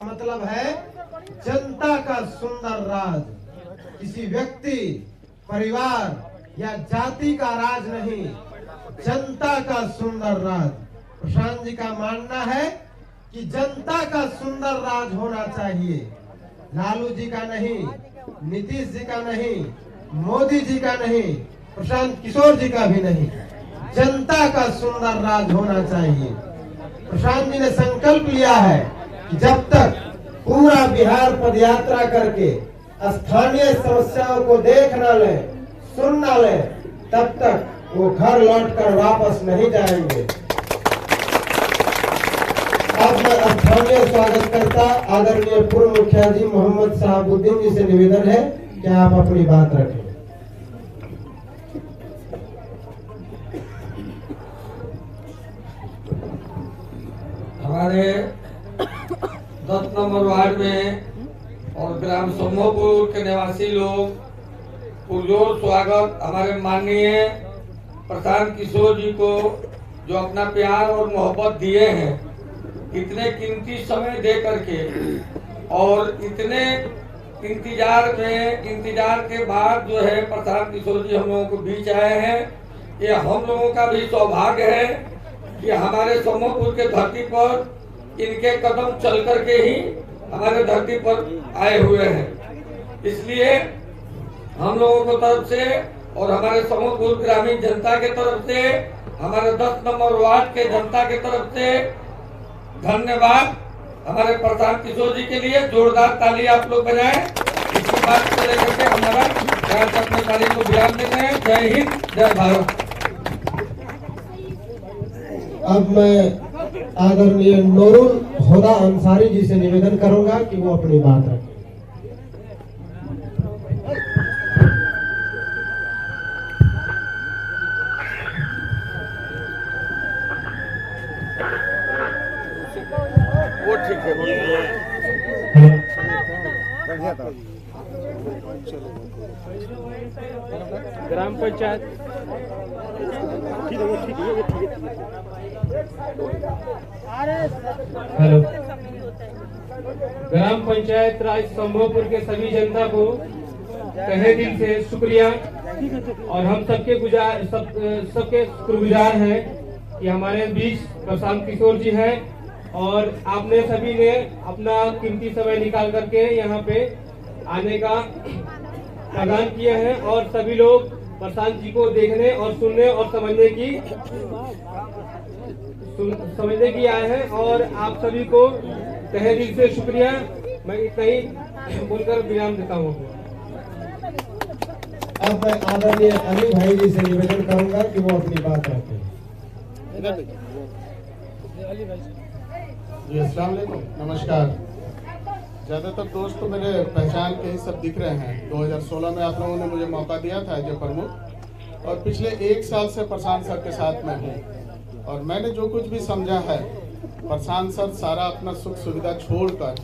मतलब है जनता का सुंदर राज, किसी व्यक्ति, परिवार या जाति का राज नहीं, जनता का सुंदर राज। प्रशांत जी का मानना है कि जनता का सुंदर राज होना चाहिए, लालू जी का नहीं, नीतीश जी का नहीं, मोदी जी का नहीं, प्रशांत किशोर जी का भी नहीं, जनता का सुंदर राज होना चाहिए। प्रशांत जी ने संकल्प लिया है कि जब तक पूरा बिहार पदयात्रा करके स्थानीय समस्याओं को देख न ले, सुन न ले, तब तक वो घर लौटकर वापस नहीं जाएंगे। अब मैं स्थानीय स्वागतकर्ता आदरणीय पूर्व मुखिया जी मोहम्मद शहाबुद्दीन जी से निवेदन है कि आप अपनी बात रखें। हमारे 10 नंबर वार्ड में और ग्राम सोमोपुर के निवासी लोग पुरजोर स्वागत हमारे माननीय प्रशांत किशोर जी को जो अपना प्यार और मोहब्बत दिए हैं, इतने कीमती समय दे करके और इतने इंतजार के बाद जो है प्रशांत किशोर जी हम लोगों को बीच आए हैं। ये हम लोगों का भी सौभाग्य है कि हमारे सोमोपुर के धरती पर इनके कदम चल करके ही हमारे धरती पर आए हुए हैं। इसलिए हम लोगों को तरफ से और हमारे सोमोपुर ग्रामीण जनता के तरफ से, हमारे 10 नंबर वार्ड के जनता के तरफ से धन्यवाद। हमारे प्रशांत किशोर जी के लिए जोरदार ताली आप लोग बजाएं। इसी बात को लेकर के हमारा अपने तारीख को विराम देते हैं। जय हिंद, जय भारत। अब मैं आदरणीय नूरुल हुदा अंसारी जी से निवेदन करूंगा कि वो अपनी बात रखें। वो ठीक है। ग्राम पंचायत हेलो, ग्राम पंचायत राज संभवपुर के सभी जनता को तहे दिल से शुक्रिया और हम सबके शुक्रगुजार हैं कि हमारे बीच प्रशांत किशोर जी हैं और आपने सभी ने अपना कीमती समय निकाल करके यहाँ पे आने का प्रदान किया है और सभी लोग प्रशांत जी को देखने और सुनने और समझने की आए हैं और आप सभी को तहे दिल से शुक्रिया। मैं इतना ही बोलकर विराम देता हूँ। अब मैं आदरणीय अली भाई जी से निवेदन करूंगा कि वो अपनी बात रखें। जी अस्सलाम वालेकुम, नमस्कार। ज़्यादातर दोस्त तो मेरे पहचान के ही सब दिख रहे हैं। 2016 में आप लोगों ने मुझे मौका दिया था एज प्रमुख और पिछले 1 साल से प्रशांत सर के साथ मैं हूँ और मैंने जो कुछ भी समझा है, प्रशांत सर सारा अपना सुख सुविधा छोड़कर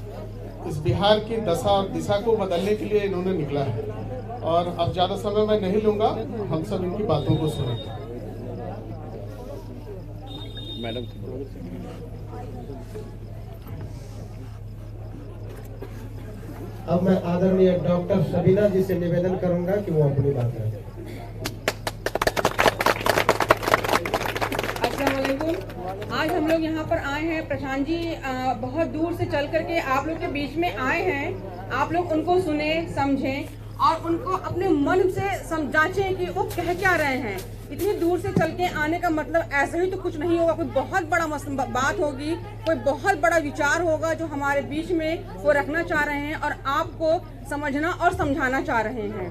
इस बिहार की दशा और दिशा को बदलने के लिए इन्होंने निकला है और अब ज़्यादा समय मैं नहीं लूँगा, हम सब इनकी बातों को सुनेंगे। मैडम अब मैं आदरणीय डॉक्टर सबीना जी से निवेदन करूंगा कि वो अपनी बात रखें। अस्सलाम वालेकुम। आज हम लोग यहाँ पर आए हैं, प्रशांत जी बहुत दूर से चल करके आप लोग के बीच में आए हैं। आप लोग उनको सुने, समझें और उनको अपने मन से जांचें कि वो कह क्या रहे हैं। इतनी दूर से चल के आने का मतलब ऐसे ही तो कुछ नहीं होगा, कोई बहुत बड़ा बात होगी, कोई बहुत बड़ा विचार होगा जो हमारे बीच में वो रखना चाह रहे हैं और आपको समझना और समझाना चाह रहे हैं।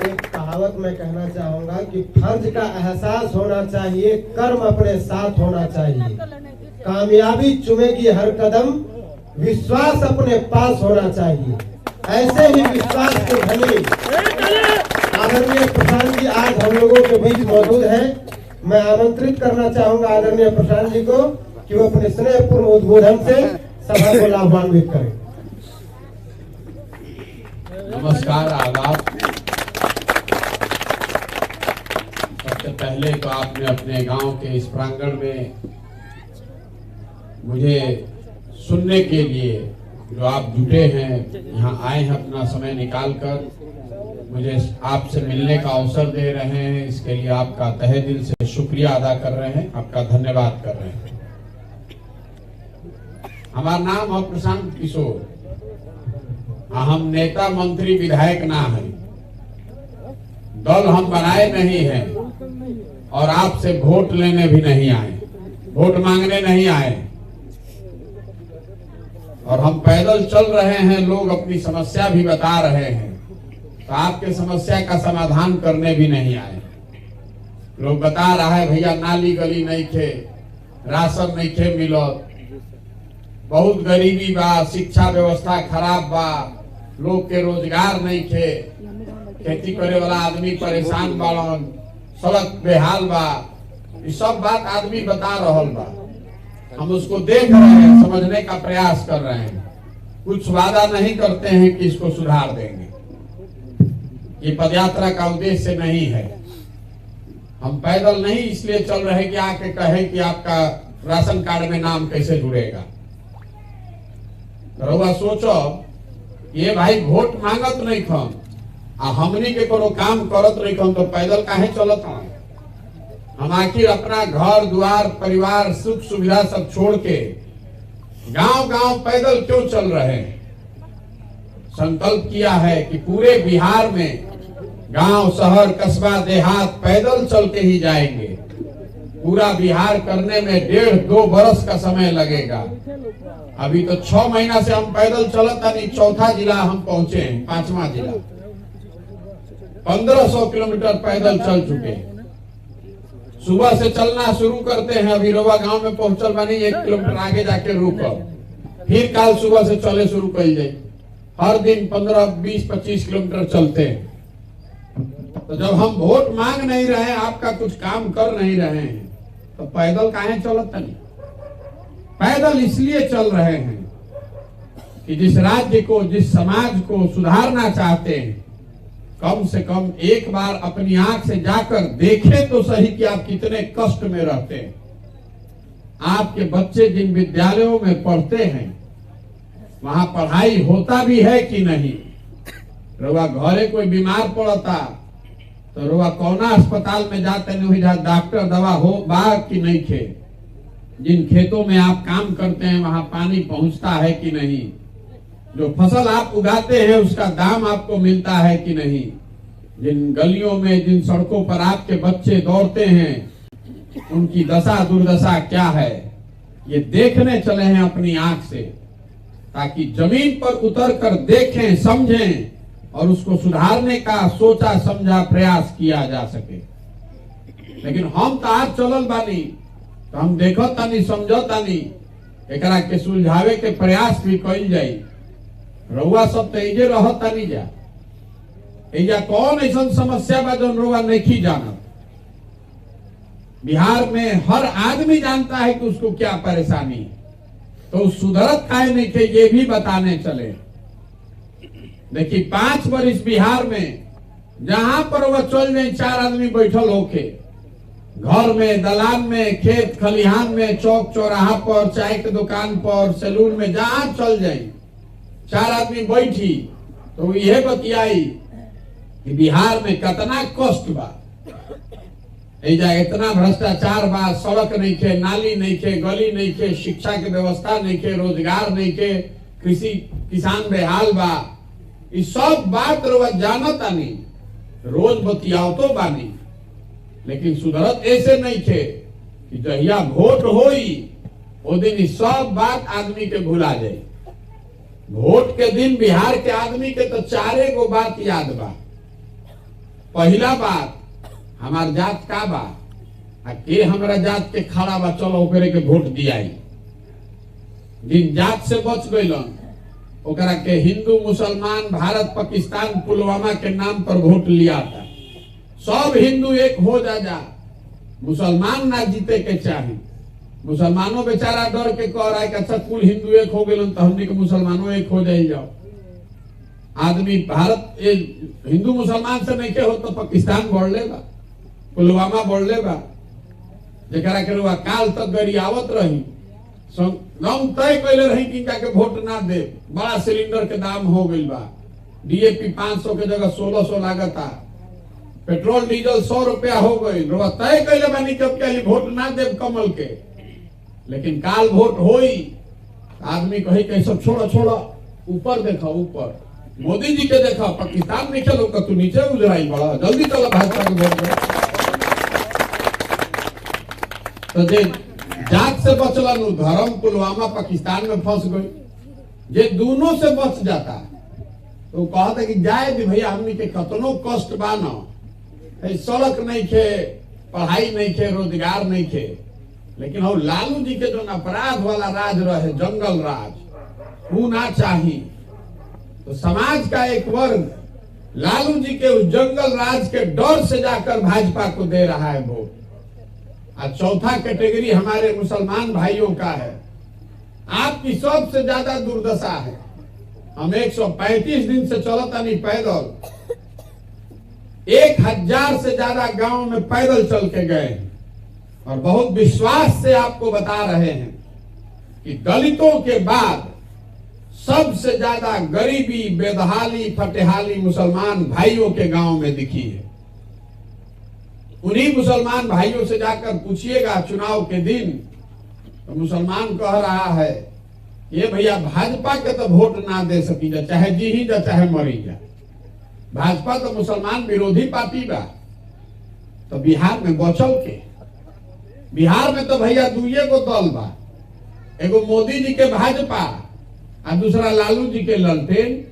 एक कहावत मैं कहना चाहूंगा कि फर्ज का एहसास होना चाहिए, कर्म अपने साथ होना चाहिए, कामयाबी चुमेगी हर कदम, विश्वास अपने पास होना चाहिए। ऐसे ही विश्वास के धनी आदरणीय प्रशांत जी आज हम लोगों के बीच मौजूद हैं। मैं आमंत्रित करना चाहूंगा आदरणीय प्रशांत जी को कि वो अपने स्नेहपूर्ण उद्बोधन से सभा को लाभान्वित करें। नमस्कार, आदाब। सबसे पहले तो आपने अपने गांव के इस प्रांगण में मुझे सुनने के लिए जो आप जुटे हैं, यहाँ आए हैं अपना समय निकालकर मुझे आपसे मिलने का अवसर दे रहे हैं, इसके लिए आपका तहे दिल से शुक्रिया अदा कर रहे हैं, आपका धन्यवाद कर रहे हैं। हमारा नाम है प्रशांत किशोर। हम नेता मंत्री विधायक ना है, दल हम बनाए नहीं हैं और आपसे वोट लेने भी नहीं आए, वोट मांगने नहीं आए। और हम पैदल चल रहे हैं, लोग अपनी समस्या भी बता रहे हैं, तो आपके समस्या का समाधान करने भी नहीं आए। लोग बता रहा है भैया नाली गली नहीं थे, राशन नहीं थे मिलत, बहुत गरीबी बा, शिक्षा व्यवस्था खराब बा, लोग के रोजगार नहीं थे, खेती करे वाला आदमी परेशान बाड़न, सड़क बेहाल बा, ये सब बात आदमी बता रहल बा। हम उसको देख रहे हैं, समझने का प्रयास कर रहे हैं, कुछ वादा नहीं करते हैं कि इसको सुधार देंगे। ये पदयात्रा का उद्देश्य नहीं है। हम पैदल नहीं इसलिए चल रहे कि आके कहे कि आपका राशन कार्ड में नाम कैसे जुड़ेगा। रउआ सोचो ये भाई वोट मांगत नहीं खन आ हमनी के कोनो काम करत नहीं खन, तो पैदल काहे चलत हैं? हम आखिर अपना घर द्वार परिवार सुख सुविधा सब छोड़ के गांव गांव पैदल क्यों चल रहे हैं? संकल्प किया है कि पूरे बिहार में गांव शहर कस्बा देहात पैदल चल के ही जाएंगे। पूरा बिहार करने में 1.5-2 बरस का समय लगेगा। अभी तो 6 महीना से हम पैदल चलता नहीं, 4था जिला हम पहुंचे हैं, 5वां जिला 1500 किलोमीटर पैदल चल चुके। सुबह से चलना शुरू करते हैं, अभी रोवा गांव में पहुंचल बानी, 1 किलोमीटर आगे जाके रुकब, फिर काल सुबह से चले शुरू कर जाए। हर दिन 15, 20, 25 किलोमीटर चलते हैं। तो जब हम वोट मांग नहीं रहे, आपका कुछ काम कर नहीं रहे हैं, तो पैदल काहे चलत नहीं? पैदल इसलिए चल रहे हैं कि जिस राज्य को, जिस समाज को सुधारना चाहते हैं, कम से कम एक बार अपनी आंख से जाकर देखें तो सही कि आप कितने कष्ट में रहते हैं। आपके बच्चे जिन विद्यालयों में पढ़ते हैं वहां पढ़ाई होता भी है कि नहीं? रुआ घरे कोई बीमार पड़ता तो रुआ कौना अस्पताल में जाते नहीं, जहाँ डॉक्टर दवा हो बा कि नहीं खे? जिन खेतों में आप काम करते हैं वहां पानी पहुंचता है कि नहीं? जो फसल आप उगाते हैं उसका दाम आपको मिलता है कि नहीं? जिन गलियों में, जिन सड़कों पर आपके बच्चे दौड़ते हैं, उनकी दशा दुर्दशा क्या है, ये देखने चले हैं अपनी आंख से, ताकि जमीन पर उतर कर देखें, समझें और उसको सुधारने का सोचा समझा प्रयास किया जा सके। लेकिन हम तो आज चलल बानी, तो हम देखो तानी, समझो तानी, एकरा के सुलझावे के प्रयास भी कइल जाई। रउआ सब तेजे रहत तानी जा, एजा कौन ऐसा समस्या बा जौन रउआ नहीं जानत? बिहार में हर आदमी जानता है कि उसको क्या परेशानी है, तो सुधरत काहे नहीं थे ये भी बताने चले। देखिए 5 वर्ष बिहार में जहां पर वह चल जाए 4 आदमी बैठल होके, घर में, दलान में, खेत खलिहान में, चौक चौराहा पर, चाय के दुकान पर, सैलून में, जहां चल जाए 4 आदमी बैठी तो यह बतियाई कि बिहार में कितना कष्ट बा, एजा इतना भ्रष्टाचार बा, सड़क नहीं थे, नाली नहीं थे, गली नहीं थे, शिक्षा के व्यवस्था नहीं थे, रोजगार नहीं थे, कृषि किसान बेहाल बा। ये सब बात रोज जानता नहीं, रोज बतियाओ तो बानी, लेकिन सुधरत ऐसे नहीं थे कि जहिया वोट होई वो दिन सब बात आदमी के भुला जाए। वोट के दिन बिहार के आदमी के तो 4 गो बात याद बा। पहला बात, हमार जात का बा, के हमारा जात के खड़ा बा, चलो ओकरे के वोट दियाई। जिन जात से बच गइलन ओकरा के हिंदू मुसलमान, भारत पाकिस्तान, पुलवामा के नाम पर वोट लिया था। सब हिंदू एक हो जा, मुसलमान ना जीते के चाहे। मुसलमानों बेचारा डर के कह रहा है कि अच्छा कुल हिंदू एक हो गए तो हमने के मुसलमानों एक हो जाए जाओ। आदमी भारत हिंदू मुसलमान से नहीं के हो तो पाकिस्तान बढ़ लेगा, पुलवामा बोलले बा जरा के रुआ काल तक गरी आवत रही हम तय कैले रही कि इनका के वोट ना दे। बड़ा सिलेंडर के दाम हो गई बा, डीएपी 500 के जगह 1600 लागता, पेट्रोल डीजल 100 रुपया हो गई। रुआ तय कैले बानी कब के वोट ना दे कमल के, लेकिन काल वोट होई। आदमी कही कि सब छोड़ो छोड़ो, ऊपर देखा, ऊपर मोदी जी के देखा, पाकिस्तान नहीं चलो तू नीचे उजराई बड़ा जल्दी चलो भाजपा के वोट दो। तो जे जात से बचला नु धर्म पुलवामा पाकिस्तान में फंस गई। जे दोनों से बच जाता तो कहता कि जाए भी भैया हमनी के कतनो कष्ट बानो, सड़क नहीं खे, पढ़ाई नहीं खे, रोजगार नहीं खे, लेकिन हम लालू जी के जो अपराध वाला राज रहे, जंगल राज, वो ना चाहिए। तो समाज का एक वर्ग लालू जी के उस जंगल राज के डर से जाकर भाजपा को दे रहा है वोट। और चौथा कैटेगरी हमारे मुसलमान भाइयों का है। आपकी सबसे ज्यादा दुर्दशा है। हम 135 दिन से चलता नहीं पैदल, 1000 से ज्यादा गांव में पैदल चल के गए और बहुत विश्वास से आपको बता रहे हैं कि दलितों के बाद सबसे ज्यादा गरीबी, बेदहाली, फटेहाली मुसलमान भाइयों के गांव में दिखी है। उन्हीं मुसलमान भाइयों से जाकर पूछिएगा चुनाव के दिन, तो मुसलमान कह रहा है ये भैया भाजपा के तो वोट ना दे सकी जा, चाहे जी ही जा चाहे मरी जा। भाजपा तो मुसलमान विरोधी पार्टी बा। तो बिहार में बचल के, बिहार में तो भैया दुइये को दल बा, एगो मोदी जी के भाजपा और दूसरा लालू जी के ललटेन।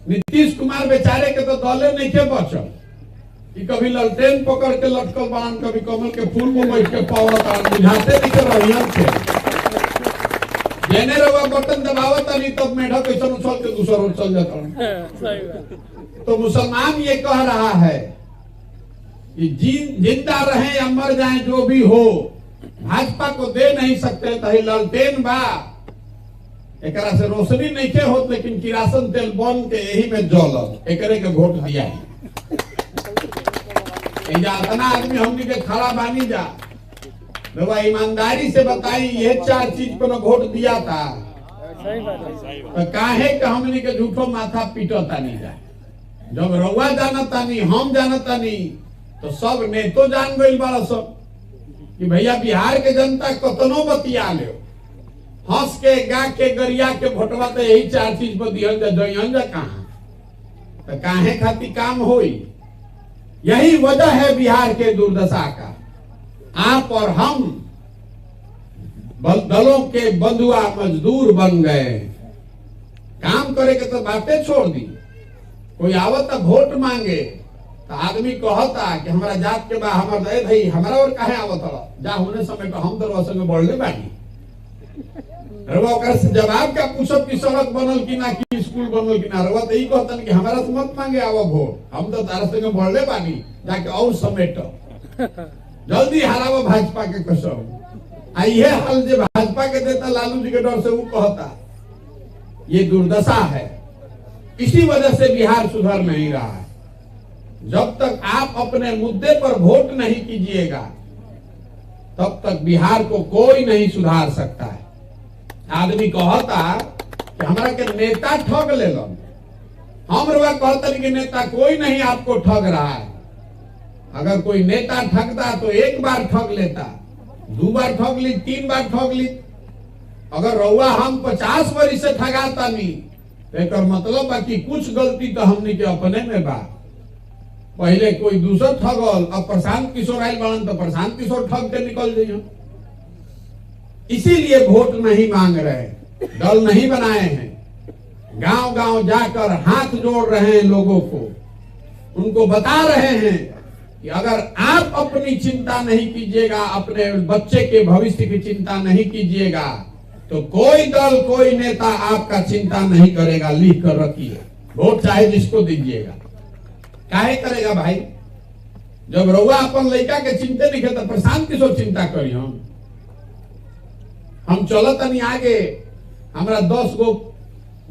नीतीश कुमार बेचारे के तो दले नहीं के बचल, कि कभी ललटेन पकड़ के लटकल बान, कभी कमल के फूल में बैठ के पावत बुझाते नहीं के रहियन थे। जेने रवा बटन दबावत नहीं तब मेढक कैसे उछल के दूसरा रोड चल जाता। तो मुसलमान ये कह रहा है कि जिंदा रहे या मर जाए जो भी हो, भाजपा को दे नहीं सकते। तही ललटेन बा, एकरा से रोशनी नहीं के होत, लेकिन किरासन तेल बन के यही में जलल, एकरे के वोट दिया है। इतना आदमी हमनी के खड़ा बानी जा, रवा ईमानदारी से बताई ये 4 चीज पर वोट दिया था, तो काहे के हमनी के झूठो माथा पीटता नहीं जा। जब रउआ जानता नहीं, हम जानता नहीं, तो सब नेतो जान गई बड़ा सब कि भैया बिहार के जनता कतनो बतिया ले, हंस के गा के गरिया के भोटवा तो यही 4 चीज पर दिहल जा, जइहन जा कहां, तो काहे खातिर काम होई। यही वजह है बिहार के दुर्दशा का। आप और हम दलों के बंधुआ मजदूर बन गए। काम करे के तो बातें छोड़ दी। कोई आवत वोट मांगे तो आदमी कहता कि हमारा जात के बा, हमारा दे भाई हमारा और काहे आवत हला, जा होने समय को हम दरवाजे में बढ़ले बानी। रवा ओकर से जवाब क्या पूछब कि सड़क बनल कि ना, कि स्कूल बनल कि ना। रवा तो यही कहतन कि हमारा से मत मांगे आवा वोट, हम तो तारा संगे बढ़ले बानी, जाके और समेट जल्दी हरावा भाजपा के कसम। ये हाल जो भाजपा के देता लालू जी के डर से, वो कहता ये दुर्दशा है। इसी वजह से बिहार सुधर नहीं रहा है। जब तक आप अपने मुद्दे पर वोट नहीं कीजिएगा तब तक बिहार को कोई नहीं सुधार सकता है। आदमी कहता कि हमारा के नेता ठग ले लो, हम रुआ कहते कि नेता कोई नहीं आपको ठग रहा है। अगर कोई नेता ठगता तो 1 बार ठग लेता, 2 बार ठग ली, 3 बार ठग ली। अगर रउआ हम 50 वर्ष से ठगाता नहीं, तो एक मतलब है कि कुछ गलती तो हमने के अपने में बा। पहले कोई दूसर ठगल, अब प्रशांत किशोर आयल बनन तो प्रशांत किशोर ठग के निकल जाइए। इसीलिए वोट नहीं मांग रहे, दल नहीं बनाए हैं। गांव गांव जाकर हाथ जोड़ रहे हैं लोगों को, उनको बता रहे हैं कि अगर आप अपनी चिंता नहीं कीजिएगा, अपने बच्चे के भविष्य की चिंता नहीं कीजिएगा, तो कोई दल, कोई नेता आपका चिंता नहीं करेगा। लिख कर रखिए, वोट चाहे जिसको दीजिएगा। काहे करेगा भाई? जब रउआ अपन लड़का के चिंते नहीं करता, प्रशांत किशोर चिंता करी। हम चलत नहीं आगे, हमारा 10 गो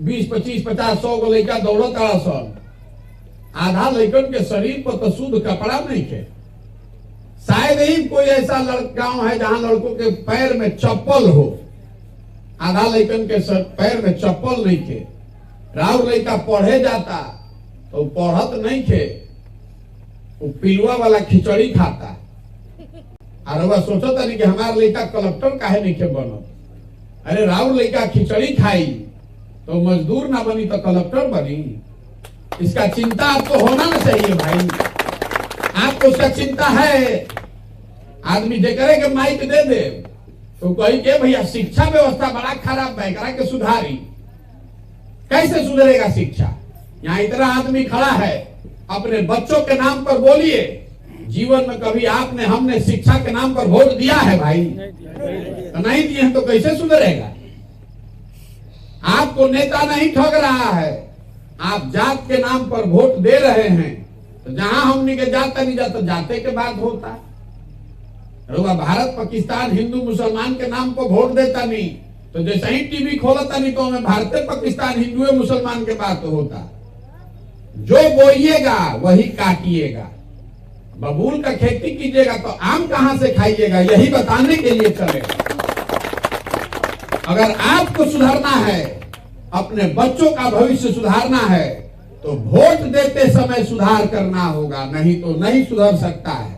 20, 25, 50, 100 गो लड़का दौड़त आड़ा सन। आधा लड़कन के शरीर पर तो शुद्ध कपड़ा नहीं थे, शायद ही कोई ऐसा गांव है जहां लड़कों के पैर में चप्पल हो। आधा लड़कन के पैर में चप्पल नहीं थे। राव लड़का पढ़े जाता तो पढ़त नहीं थे, वो पिलुआ वाला खिचड़ी खाता। और वह सोचता नहीं कि हमारा लड़का कलेक्टर काहे नहीं के बनो। अरे राव लड़का खिचड़ी खाई तो मजदूर ना बनी तो कलेक्टर बनी। इसका चिंता आपको होना ना चाहिए भाई। आपको उसका चिंता है। आदमी जे करे के माइक दे दे तो कही के भैया शिक्षा व्यवस्था बड़ा खराब है, करा के सुधारी। कैसे सुधरेगा शिक्षा? यहाँ इतना आदमी खड़ा है, अपने बच्चों के नाम पर बोलिए। जीवन में कभी आपने हमने शिक्षा के नाम पर वोट दिया है भाई? तो नहीं दिए हैं तो कैसे सुधरेगा? आपको नेता नहीं ठग रहा है, आप जात के नाम पर वोट दे रहे हैं। तो जहां हमने के जाता नहीं जाता जाते के बाद होता। भारत पाकिस्तान हिंदू मुसलमान के नाम पर वोट देता नहीं, तो जैसे ही टीवी खोलता नहीं तो हमें भारतीय पाकिस्तान हिंदू मुसलमान के बात होता। जो बोइएगा वही काटिएगा। बबूल का खेती कीजिएगा तो आम कहां से खाइएगा, यही बताने के लिए चलेगा। अगर आपको सुधारना है, अपने बच्चों का भविष्य सुधारना है, तो वोट देते समय सुधार करना होगा, नहीं तो नहीं सुधर सकता है।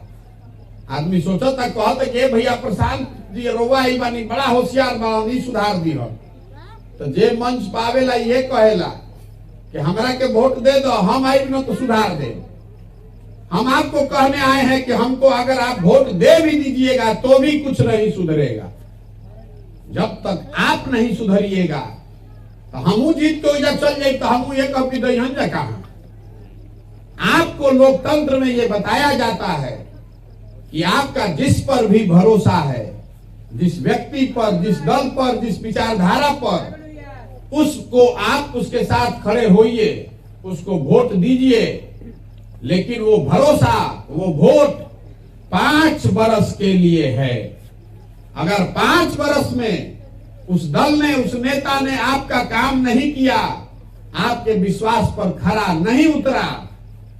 आदमी सोचा था कहता कि भैया प्रशांत जी रोवा ही बानी बड़ा होशियार बानी सुधार दी हो। तो जे मंच पावेला ये कहेला कि हमरा के वोट दे दो, हम आई न तो सुधार दे। हम आपको कहने आए हैं कि हमको अगर आप वोट दे भी दीजिएगा तो भी कुछ नहीं सुधरेगा। जब तक आप नहीं सुधरिएगा तो हमू जीत को इधर चल जाए तो हमू ये कह दहन जा कहा। आपको लोकतंत्र में ये बताया जाता है कि आपका जिस पर भी भरोसा है, जिस व्यक्ति पर, जिस दल पर, जिस विचारधारा पर, उसको आप उसके साथ खड़े होइए, उसको वोट दीजिए। लेकिन वो भरोसा, वो वोट 5 वर्ष के लिए है। अगर 5 वर्ष में उस दल ने, उस नेता ने आपका काम नहीं किया, आपके विश्वास पर खरा नहीं उतरा,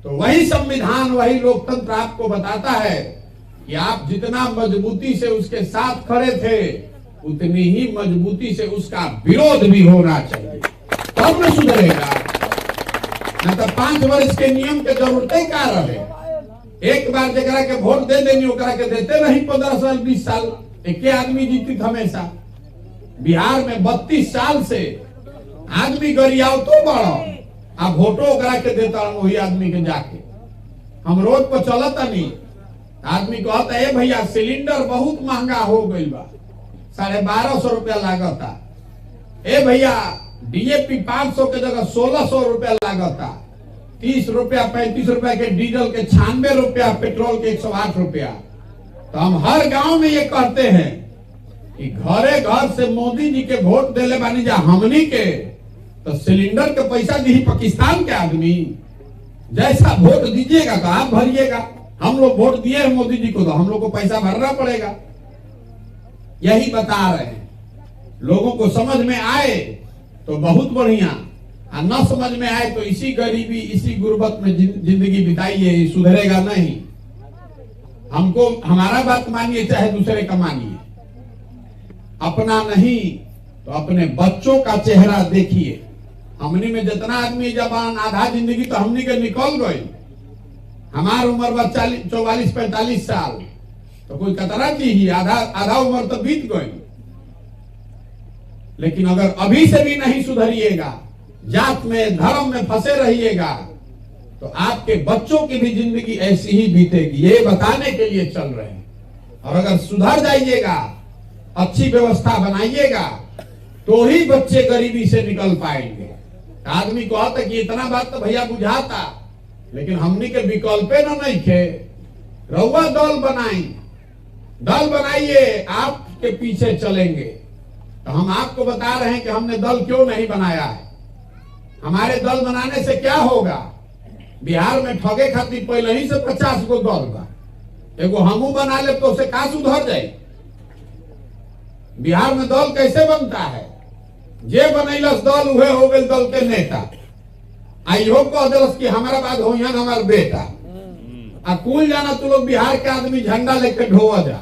तो वही संविधान, वही लोकतंत्र आपको बताता है कि आप जितना मजबूती से उसके साथ खड़े थे, उतनी ही मजबूती से उसका विरोध भी होना चाहिए, तब न सुधरेगा। न तो 5 वर्ष के नियम के जरूरत क्या रहे। एक बार जरा के वोट दे देनी, ओकरा के देते नहीं 15 साल 20 साल, एक आदमी जीतित हमेशा। बिहार में 32 साल से आदमी गरियाव तो बड़ो, आप वोटो ओकरा के देता वही आदमी के जाके। हम रोड पर चलता नहीं, आदमी कहता है भैया सिलेंडर बहुत महंगा हो गई बा, 1250 रुपया लागता। ए भैया डीएपी 500 के जगह 1600 रुपया लागता। 30 रुपया 35 रुपया के डीजल के 96 रुपया, पेट्रोल के 108 रुपया। तो हम हर गांव में ये कहते हैं कि घरे घर से मोदी जी के वोट देले बानी जा हमनी के, तो सिलेंडर के पैसा दी पाकिस्तान के आदमी। जैसा वोट दीजिएगा तो आप भरिएगा। हम लोग वोट दिए हैं मोदी जी को, तो हम लोग को पैसा भरना पड़ेगा। यही बता रहे हैं। लोगों को समझ में आए तो बहुत बढ़िया, और न समझ में आए तो इसी गरीबी, इसी गुर्बत में जिंदगी बिताइए, सुधरेगा नहीं। हमको हमारा बात मानिए चाहे दूसरे का मानिए, अपना नहीं तो अपने बच्चों का चेहरा देखिए। हमनी में जितना आदमी जबान आधा जिंदगी तो हमनी के निकल गई। हमार उम्र 44-45 साल, तो कोई कतरा की आधा उम्र तो बीत गई। लेकिन अगर अभी से भी नहीं सुधरिएगा, जात में, धर्म में फंसे रहिएगा, तो आपके बच्चों की भी जिंदगी ऐसी ही बीतेगी। ये बताने के लिए चल रहे हैं। और अगर सुधर जाइएगा, अच्छी व्यवस्था बनाइएगा, तो ही बच्चे गरीबी से निकल पाएंगे। आदमी को आता कि इतना बात तो भैया बुझाता, लेकिन हमने के विकल्पे न नहीं थे। रउआ दल बनाइए, आपके पीछे चलेंगे। तो हम आपको बता रहे हैं कि हमने दल क्यों नहीं बनाया है। हमारे दल बनाने से क्या होगा? बिहार में ठगे खातिर पहले ही से 50 गो दल बा, एगो हमू बना ले तो उसे का सुधर जाए। बिहार में दल कैसे बनता है? जे बनैलस दल उहे हो गए दल के नेता। आइयो कह दिलस कि हमारा बाद हो हमार बेटा। कुल जाना तू लोग बिहार के आदमी झंडा लेकर ढोआ जा।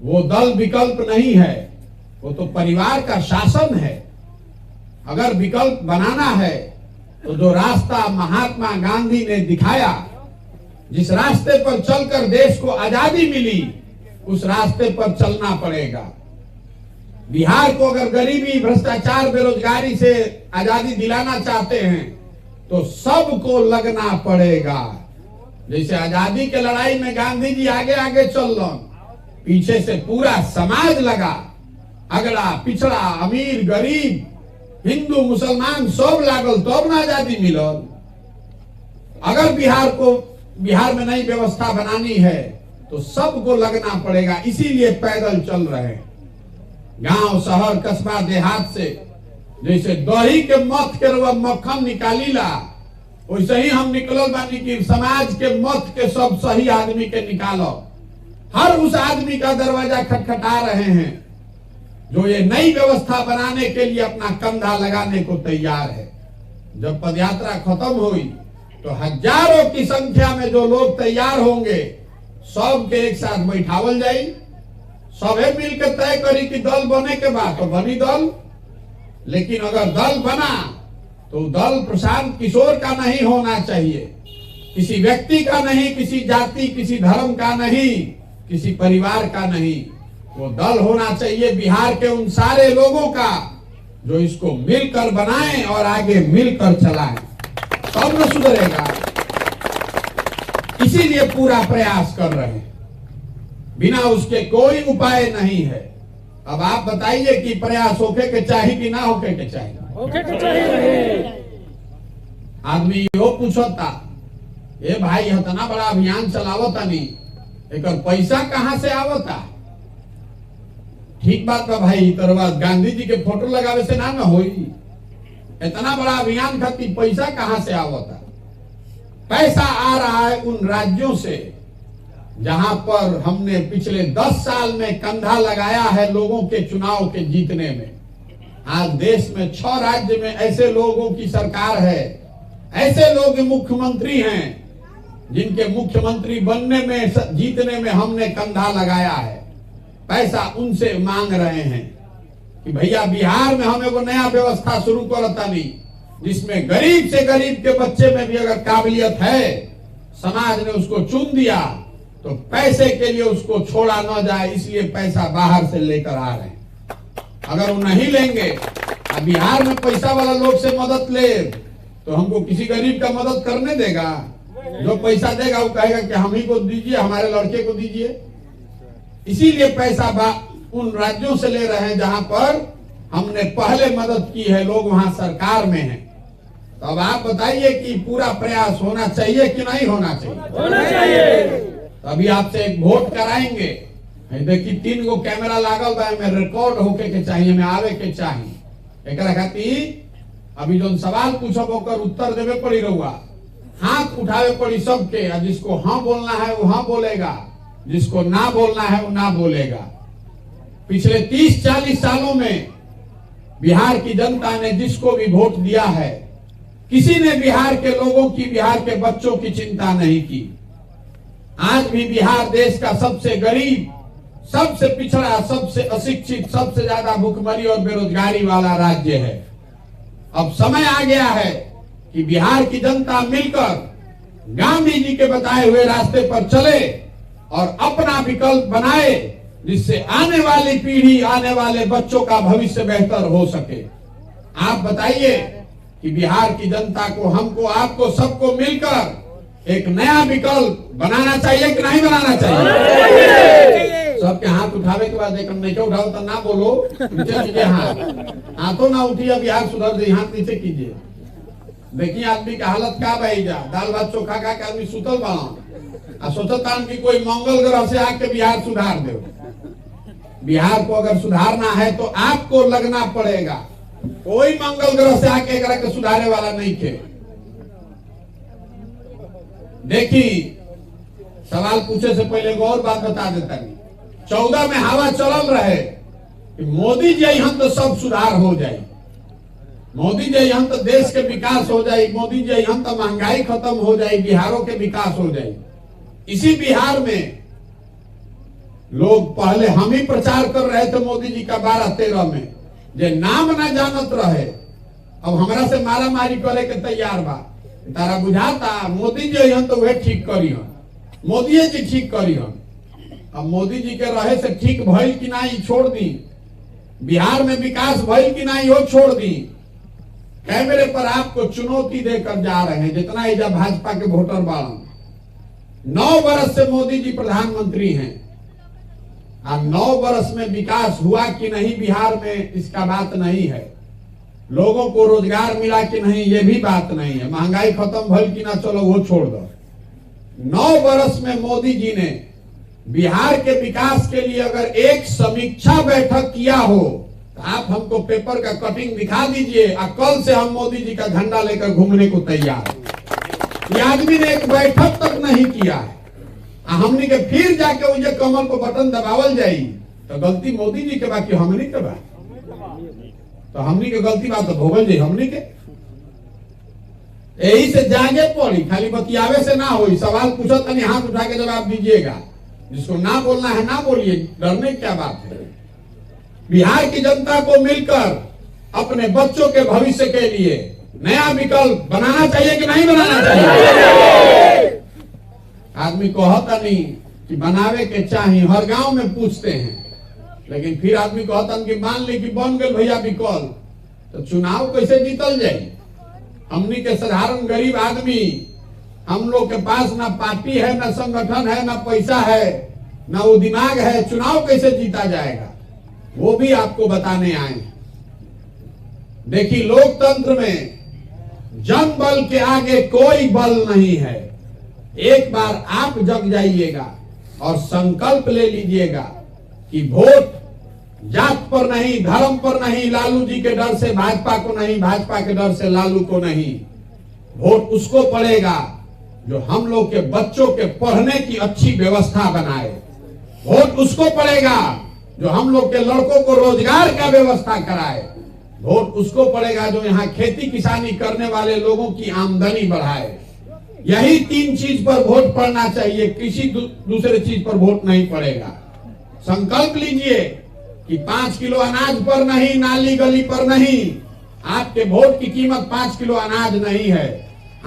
वो दल विकल्प नहीं है, वो तो परिवार का शासन है। अगर विकल्प बनाना है तो जो रास्ता महात्मा गांधी ने दिखाया, जिस रास्ते पर चलकर देश को आजादी मिली, उस रास्ते पर चलना पड़ेगा। बिहार को अगर गरीबी, भ्रष्टाचार, बेरोजगारी से आजादी दिलाना चाहते हैं तो सबको लगना पड़ेगा। जैसे आजादी के लड़ाई में गांधी जी आगे आगे चल रहे, पीछे से पूरा समाज लगा, अगड़ा पिछड़ा, अमीर गरीब, हिंदू मुसलमान सब लागल, तो अब ना आजादी मिलल। अगर बिहार में नई व्यवस्था बनानी है तो सबको लगना पड़ेगा। इसीलिए पैदल चल रहे हैं, गांव शहर कस्बा देहात से। जैसे दही के मथ के मक्खन निकालीला, वैसे ही हम निकलल बानी कि समाज के मथ के सब सही आदमी के निकालो। हर उस आदमी का दरवाजा खटखटा रहे हैं जो ये नई व्यवस्था बनाने के लिए अपना कंधा लगाने को तैयार है। जब पदयात्रा खत्म हुई तो हजारों की संख्या में जो लोग तैयार होंगे, सबके एक साथ बैठावल जाई, सबे मिलकर तय करी कि दल बने के बाद तो बनी दल। लेकिन अगर दल बना तो दल प्रशांत किशोर का नहीं होना चाहिए, किसी व्यक्ति का नहीं, किसी जाति, किसी धर्म का नहीं, किसी परिवार का नहीं। वो दल होना चाहिए बिहार के उन सारे लोगों का जो इसको मिलकर बनाएं और आगे मिलकर चलाएं, तब न सुधरेगा। इसीलिए पूरा प्रयास कर रहे हैं, बिना उसके कोई उपाय नहीं है। अब आप बताइए कि प्रयास होके के चाहिए कि ना होके के चाहिए? होके के चाहिए। आदमी यो पूछता, ए भाई इतना बड़ा अभियान चलावता नहीं, एक पैसा कहां से आवता? ठीक बात बा भाई, तरवा गांधी जी के फोटो लगावे से ना होई। इतना बड़ा अभियान खातिर पैसा कहां से आवता? पैसा आ रहा है उन राज्यों से जहां पर हमने पिछले 10 साल में कंधा लगाया है लोगों के चुनाव के जीतने में। आज देश में 6 राज्य में ऐसे लोगों की सरकार है, ऐसे लोग मुख्यमंत्री हैं जिनके मुख्यमंत्री बनने में, जीतने में हमने कंधा लगाया है। पैसा उनसे मांग रहे हैं कि भैया बिहार में हम एगो नया व्यवस्था शुरू करता नहीं, जिसमें गरीब से गरीब के बच्चे में भी अगर काबिलियत है, समाज ने उसको चुन दिया तो पैसे के लिए उसको छोड़ा न जाए, इसलिए पैसा बाहर से लेकर आ रहे हैं। अगर वो नहीं लेंगे, बिहार में पैसा वाला लोग से मदद ले तो हमको किसी गरीब का मदद करने देगा? जो पैसा देगा वो कहेगा कि हम ही को दीजिए, हमारे लड़के को दीजिए। इसीलिए पैसा उन राज्यों से ले रहे हैं जहां पर हमने पहले मदद की है, लोग वहां सरकार में हैं। तो अब आप बताइए कि पूरा प्रयास होना चाहिए कि नहीं होना चाहिए? होना चाहिए। तो अभी आपसे एक वोट कराएंगे। देखिए 3 गो कैमरा लागल बा, में रिकॉर्ड होके के चाहिए, में आवे के चाहिए। एक खातिर अभी जो सवाल पूछब ओकर उत्तर देवे पड़ी, रहुआ हाथ उठावे पड़ी सबके। जिसको हाँ बोलना है वो हाँ बोलेगा, जिसको ना बोलना है वो ना बोलेगा। पिछले 30-40 सालों में बिहार की जनता ने जिसको भी वोट दिया है, किसी ने बिहार के लोगों की, बिहार के बच्चों की चिंता नहीं की। आज भी बिहार देश का सबसे गरीब, सबसे पिछड़ा, सबसे अशिक्षित, सबसे ज्यादा भूखमरी और बेरोजगारी वाला राज्य है। अब समय आ गया है कि बिहार की जनता मिलकर गांधी जी के बताए हुए रास्ते पर चले और अपना विकल्प बनाए, जिससे आने वाली पीढ़ी, आने वाले बच्चों का भविष्य बेहतर हो सके। आप बताइए कि बिहार की जनता को, हमको, आपको, सबको मिलकर एक नया विकल्प बनाना चाहिए कि नहीं बनाना चाहिए? सबके हाथ उठावे के बाद एक नहीं उठाओ तो ना बोलो, नीचे कीजिए हाथ। हाथों ना उठिए, बिहार सुधर जाए, हाथ नीचे कीजिए। देखिए आदमी का हालत का भाई जा, दाल भात चोखा खा के आदमी सुतल बना, सोचता कि कोई मंगल ग्रह से आके बिहार सुधार दे। बिहार को अगर सुधारना है तो आपको लगना पड़ेगा। कोई मंगल ग्रह से आके एक के सुधारे वाला नहीं थे। देखिए सवाल पूछे से पहले एक और बात बता देता नहीं। 14 में हवा चल रहे कि मोदी जी हम तो सब सुधार हो जाए। मोदी जी यहाँ तो देश के विकास हो जाए, मोदी जी यहाँ तो महंगाई खत्म हो जाए, बिहारों के विकास हो जाए। इसी बिहार में लोग पहले हम ही प्रचार कर रहे थे मोदी जी का 12-13 में, जे नाम ना जानत रहे अब हमरा से मारा मारी करे के तैयार बा। तारा बुझाता मोदी जी यहाँ तो वे ठीक करी हम, मोदी जी ठीक करी हम। अब मोदी जी के रहे से ठीक भइल कि ना ही छोड़ दी, बिहार में विकास भइल कि ना ही हो छोड़ दी। कैमरे पर आपको चुनौती देकर जा रहे हैं जितना इजा भाजपा के वोटर बाड़न। 9 वर्ष से मोदी जी प्रधानमंत्री हैं, और 9 वर्ष में विकास हुआ कि नहीं बिहार में इसका बात नहीं है। लोगों को रोजगार मिला कि नहीं ये भी बात नहीं है। महंगाई खत्म भइल कि ना, चलो वो छोड़ दो। 9 वर्ष में मोदी जी ने बिहार के विकास के लिए अगर एक समीक्षा बैठक किया हो तो आप हमको पेपर का कटिंग दिखा दीजिए, और कल से हम मोदी जी का झंडा लेकर घूमने को तैयार हैं। ये आदमी ने एक बैठक तक नहीं किया है, हमने के फिर जाके उसे कमल को बटन दबावल जाई तो गलती मोदी जी के बाकी हमने के बा, तो हमने के गलती बात तो भोगल जाई हमने के। यही से जागे पड़ी, खाली बतियावे से ना होई। सवाल पूछो तनी हाथ उठा के जवाब दीजिएगा, जिसको ना बोलना है ना बोलिए, डरने क्या बात है। बिहार की जनता को मिलकर अपने बच्चों के भविष्य के लिए नया विकल्प बनाना चाहिए कि नहीं बनाना चाहिए। आदमी कहता नहीं कि बनावे के चाहिए, हर गांव में पूछते हैं, लेकिन फिर आदमी कहता कि मान ले कि बन गए भैया विकल्प, तो चुनाव कैसे जीतल जाए। हमनी के साधारण गरीब आदमी, हम लोग के पास ना पार्टी है, ना संगठन है, ना पैसा है, ना वो दिमाग है, चुनाव कैसे जीता जाएगा वो भी आपको बताने आए। देखिए, लोकतंत्र में जन बल के आगे कोई बल नहीं है। एक बार आप जग जाइएगा और संकल्प ले लीजिएगा कि वोट जात पर नहीं, धर्म पर नहीं, लालू जी के डर से भाजपा को नहीं, भाजपा के डर से लालू को नहीं, वोट उसको पड़ेगा जो हम लोग के बच्चों के पढ़ने की अच्छी व्यवस्था बनाए। वोट उसको पड़ेगा जो हम लोग के लड़कों को रोजगार का व्यवस्था कराए। वोट उसको पड़ेगा जो यहाँ खेती किसानी करने वाले लोगों की आमदनी बढ़ाए। यही 3 चीज पर वोट पड़ना चाहिए, किसी दूसरे चीज पर वोट नहीं पड़ेगा। संकल्प लीजिए कि 5 किलो अनाज पर नहीं, नाली गली पर नहीं। आपके वोट की कीमत 5 किलो अनाज नहीं है,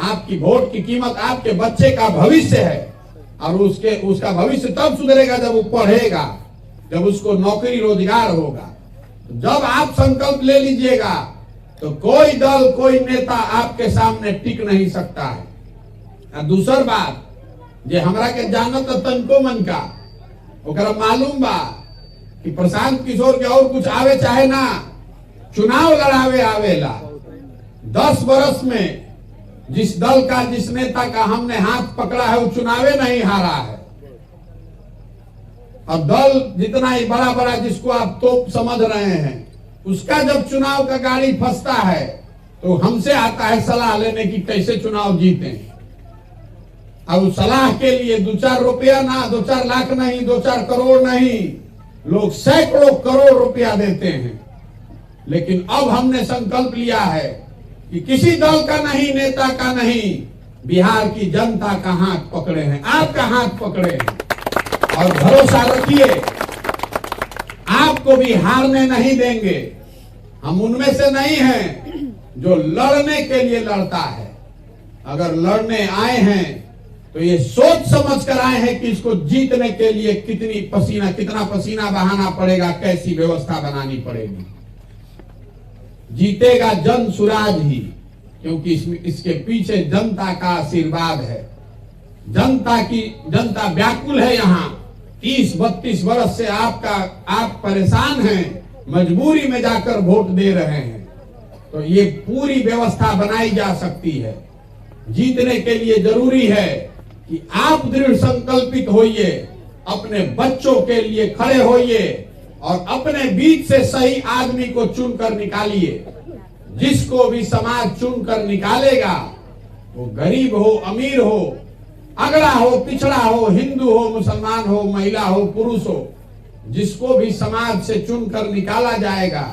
आपकी वोट की कीमत आपके बच्चे का भविष्य है। और उसका भविष्य तब सुधरेगा जब वो पढ़ेगा, जब उसको नौकरी रोजगार होगा। जब आप संकल्प ले लीजिएगा तो कोई दल, कोई नेता आपके सामने टिक नहीं सकता है। दूसर बात, जे हमरा के जानत तनको मन का ओकरा मालूम बा कि प्रशांत किशोर के और कुछ आवे चाहे ना, चुनाव लड़ावे आवेला। 10 वर्ष में जिस दल का, जिस नेता का हमने हाथ पकड़ा है वो चुनावे नहीं हारा है। और दल जितना ही बड़ा बड़ा जिसको आप तोप समझ रहे हैं, उसका जब चुनाव का गाड़ी फंसता है तो हमसे आता है सलाह लेने की कैसे चुनाव जीते। अब सलाह के लिए 2-4 रुपया ना, 2-4 लाख नहीं, 2-4 करोड़ नहीं, लोग सैकड़ों करोड़ रुपया देते हैं। लेकिन अब हमने संकल्प लिया है कि किसी दल का नहीं, नेता का नहीं, बिहार की जनता का हाथ पकड़े हैं, आपका हाथ पकड़े हैं। और भरोसा रखिए, आपको भी हारने नहीं देंगे। हम उनमें से नहीं हैं जो लड़ने के लिए लड़ता है। अगर लड़ने आए हैं तो ये सोच समझ कर आए हैं कि इसको जीतने के लिए कितना पसीना बहाना पड़ेगा, कैसी व्यवस्था बनानी पड़ेगी। जीतेगा जन सुराज ही, क्योंकि इसके पीछे जनता का आशीर्वाद है। जनता व्याकुल है। यहाँ 30-32 वर्ष से आप परेशान हैं, मजबूरी में जाकर वोट दे रहे हैं। तो ये पूरी व्यवस्था बनाई जा सकती है। जीतने के लिए जरूरी है कि आप दृढ़ संकल्पित होइए, अपने बच्चों के लिए खड़े होइए और अपने बीच से सही आदमी को चुनकर निकालिए। जिसको भी समाज चुनकर निकालेगा, वो गरीब हो, अमीर हो, अगड़ा हो, पिछड़ा हो, हिंदू हो, मुसलमान हो, महिला हो, पुरुष हो, जिसको भी समाज से चुनकर निकाला जाएगा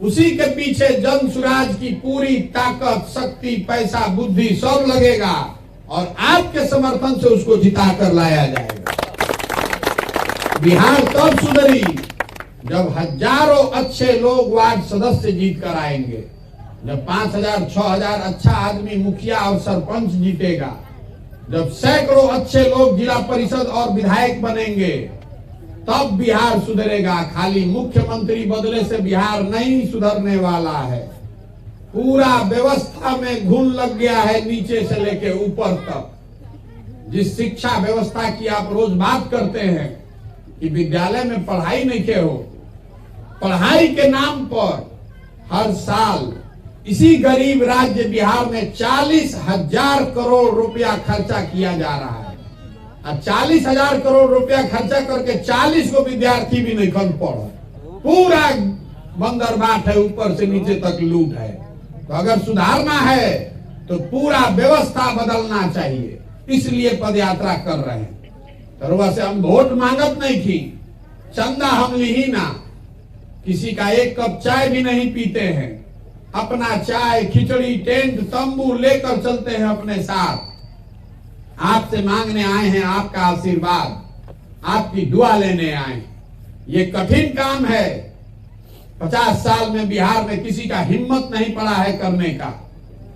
उसी के पीछे जन स्वराज की पूरी ताकत, शक्ति, पैसा, बुद्धि सब लगेगा और आपके समर्थन से उसको जिता कर लाया जाएगा। बिहार तब सुधरी जब हजारों अच्छे लोग वार्ड सदस्य जीत कर आएंगे, जब 5000 6000 अच्छा आदमी मुखिया और सरपंच जीतेगा, जब सैकड़ों अच्छे लोग जिला परिषद और विधायक बनेंगे, तब बिहार सुधरेगा। खाली मुख्यमंत्री बदले से बिहार नहीं सुधरने वाला है। पूरा व्यवस्था में घुन लग गया है, नीचे से लेके ऊपर तक। जिस शिक्षा व्यवस्था की आप रोज बात करते हैं कि विद्यालय में पढ़ाई नहीं के हो, पढ़ाई के नाम पर हर साल इसी गरीब राज्य बिहार में 40,000 करोड़ रुपया खर्चा किया जा रहा है। 40,000 करोड़ रुपया खर्चा करके 40 को विद्यार्थी भी नहीं खन पढ़। पूरा बंदरबाट है, ऊपर से नीचे तक लूट है। तो अगर सुधारना है तो पूरा व्यवस्था बदलना चाहिए, इसलिए पदयात्रा कर रहे हैं। तरुआ से हम वोट मांगत नहीं थी, चंदा हम ली ना, किसी का एक कप चाय भी नहीं पीते हैं। अपना चाय, खिचड़ी, टेंट, तंबू लेकर चलते हैं अपने साथ। आपसे मांगने आए हैं आपका आशीर्वाद, आपकी दुआ लेने आए। ये कठिन काम है, 50 साल में बिहार में किसी का हिम्मत नहीं पड़ा है करने का।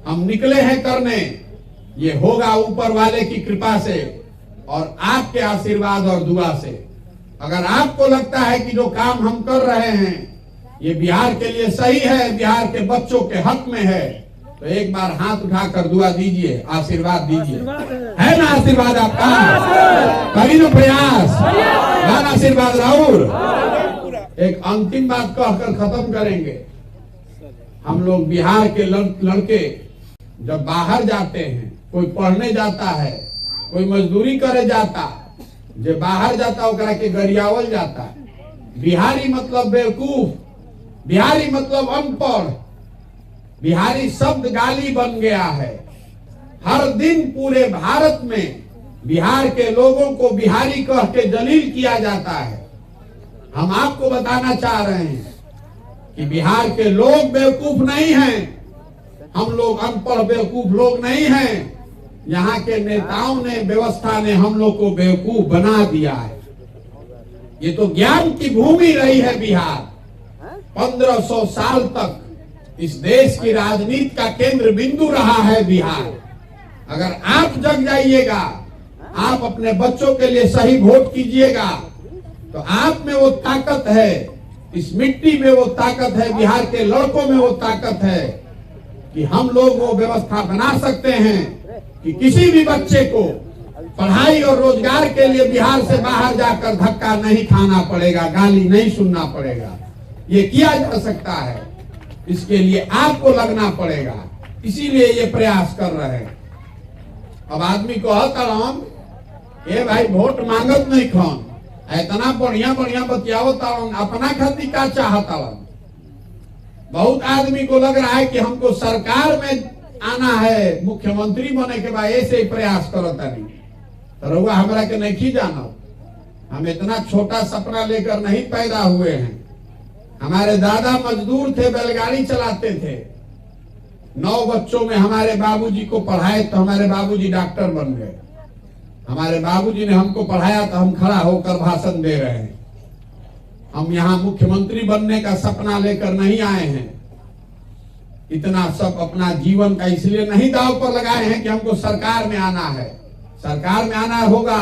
हम निकले हैं करने, ये होगा ऊपर वाले की कृपा से और आपके आशीर्वाद और दुआ से। अगर आपको लगता है कि जो काम हम कर रहे हैं ये बिहार के लिए सही है, बिहार के बच्चों के हक में है, तो एक बार हाथ उठाकर दुआ दीजिए, आशीर्वाद दीजिए। है ना आशीर्वाद आपका? करी लो प्रयास, आशीर्वाद राहुल। एक अंतिम बात कहकर खत्म करेंगे। हम लोग बिहार के लड़के जब बाहर जाते हैं, कोई पढ़ने जाता है, कोई मजदूरी करे जाता, जो बाहर जाता ओकरा के गरियावल जाता। बिहारी मतलब बेवकूफ, बिहारी मतलब अनपढ़, बिहारी शब्द गाली बन गया है। हर दिन पूरे भारत में बिहार के लोगों को बिहारी कह के जलील किया जाता है। हम आपको बताना चाह रहे हैं कि बिहार के लोग बेवकूफ नहीं हैं, हम लोग अनपढ़ बेवकूफ लोग नहीं हैं। यहाँ के नेताओं ने, व्यवस्था ने हम लोग को बेवकूफ बना दिया है। ये तो ज्ञान की भूमि रही है बिहार। 1500 साल तक इस देश की राजनीति का केंद्र बिंदु रहा है बिहार। अगर आप जग जाइएगा, आप अपने बच्चों के लिए सही वोट कीजिएगा, तो आप में वो ताकत है, इस मिट्टी में वो ताकत है, बिहार के लड़कों में वो ताकत है कि हम लोग वो व्यवस्था बना सकते हैं कि किसी भी बच्चे को पढ़ाई और रोजगार के लिए बिहार से बाहर जाकर धक्का नहीं खाना पड़ेगा, गाली नहीं सुनना पड़ेगा। ये किया जा सकता है, इसके लिए आपको लगना पड़ेगा, इसीलिए ये प्रयास कर रहे हैं। अब आदमी को कहता ए भाई वोट मांगत नहीं खन, इतना बढ़िया बढ़िया बतियाओ तालन, अपना खातिर का चाहता। बहुत आदमी को लग रहा है कि हमको सरकार में आना है, मुख्यमंत्री बने के बाद ऐसे ही प्रयास करता नहीं। तो रउआ हमरा के नहीं जाना, हम इतना छोटा सपना लेकर नहीं पैदा हुए हैं। हमारे दादा मजदूर थे, बैलगाड़ी चलाते थे। 9 बच्चों में हमारे बाबूजी को पढ़ाए तो हमारे बाबूजी डॉक्टर बन गए। हमारे बाबूजी ने हमको पढ़ाया तो हम खड़ा होकर भाषण दे रहे हैं। हम यहाँ मुख्यमंत्री बनने का सपना लेकर नहीं आए हैं। इतना सब अपना जीवन का इसलिए नहीं दांव पर लगाए हैं कि हमको सरकार में आना है। सरकार में आना होगा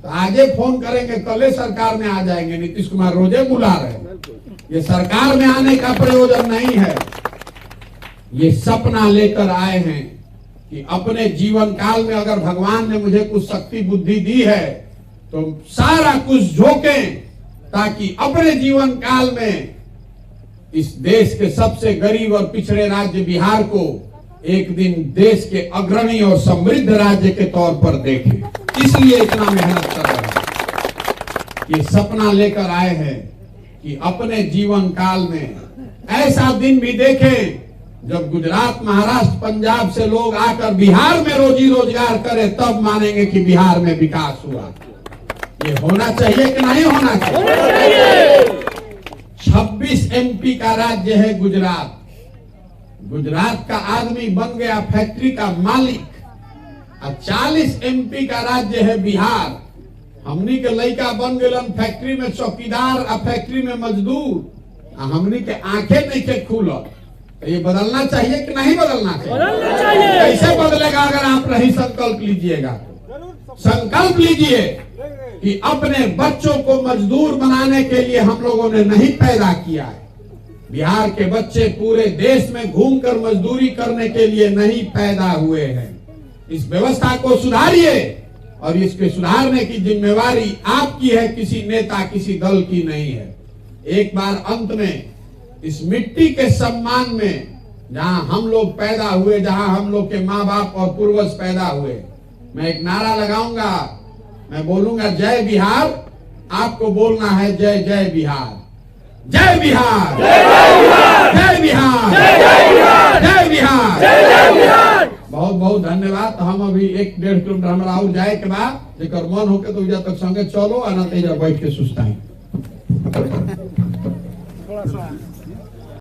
तो आजे फोन करेंगे, कल सरकार में आ जाएंगे। नीतीश कुमार रोजे बुला रहे हैं। ये सरकार में आने का प्रयोजन नहीं है, ये सपना लेकर आए हैं कि अपने जीवन काल में अगर भगवान ने मुझे कुछ शक्ति बुद्धि दी है तो सारा कुछ झोंकें, ताकि अपने जीवन काल में इस देश के सबसे गरीब और पिछड़े राज्य बिहार को एक दिन देश के अग्रणी और समृद्ध राज्य के तौर पर देखें। इसलिए इतना मेहनत कर रहे हैं। ये सपना लेकर आए हैं कि अपने जीवन काल में ऐसा दिन भी देखें जब गुजरात, महाराष्ट्र, पंजाब से लोग आकर बिहार में रोजी रोजगार करें, तब मानेंगे कि बिहार में विकास हुआ। ये होना चाहिए कि नहीं होना चाहिए? 26 26 MP का राज्य है गुजरात। गुजरात का आदमी बन गया फैक्ट्री का मालिक। और 40 MP का राज्य है बिहार। हमनी के लड़का बन गए फैक्ट्री में चौकीदार और फैक्ट्री में मजदूर। हमनी के आंखें नहीं के खुल। ये बदलना चाहिए कि नहीं बदलना चाहिए? कैसे बदलेगा? अगर आप नहीं संकल्प लीजिएगा तो संकल्प लीजिए कि अपने बच्चों को मजदूर बनाने के लिए हम लोगों ने नहीं पैदा किया है। बिहार के बच्चे पूरे देश में घूमकर मजदूरी करने के लिए नहीं पैदा हुए हैं। इस व्यवस्था को सुधारिए और इसके सुधारने की जिम्मेवारी आपकी है, किसी नेता किसी दल की नहीं है। एक बार अंत में इस मिट्टी के सम्मान में जहां हम लोग पैदा हुए, जहां हम लोग के माँ बाप और पूर्वज पैदा हुए, मैं एक नारा लगाऊंगा। मैं बोलूंगा जय बिहार, आपको बोलना है जय जय बिहार। जय बिहार, जय बिहार, जय बिहार, जय बिहार, जय बिहार। बहुत बहुत धन्यवाद। हम अभी 1-1.5 किलोमीटर हमारा और जाए के बाद एक मन होके तो तक संगे चलो, आना तेजा बैठ के सुस्ताई।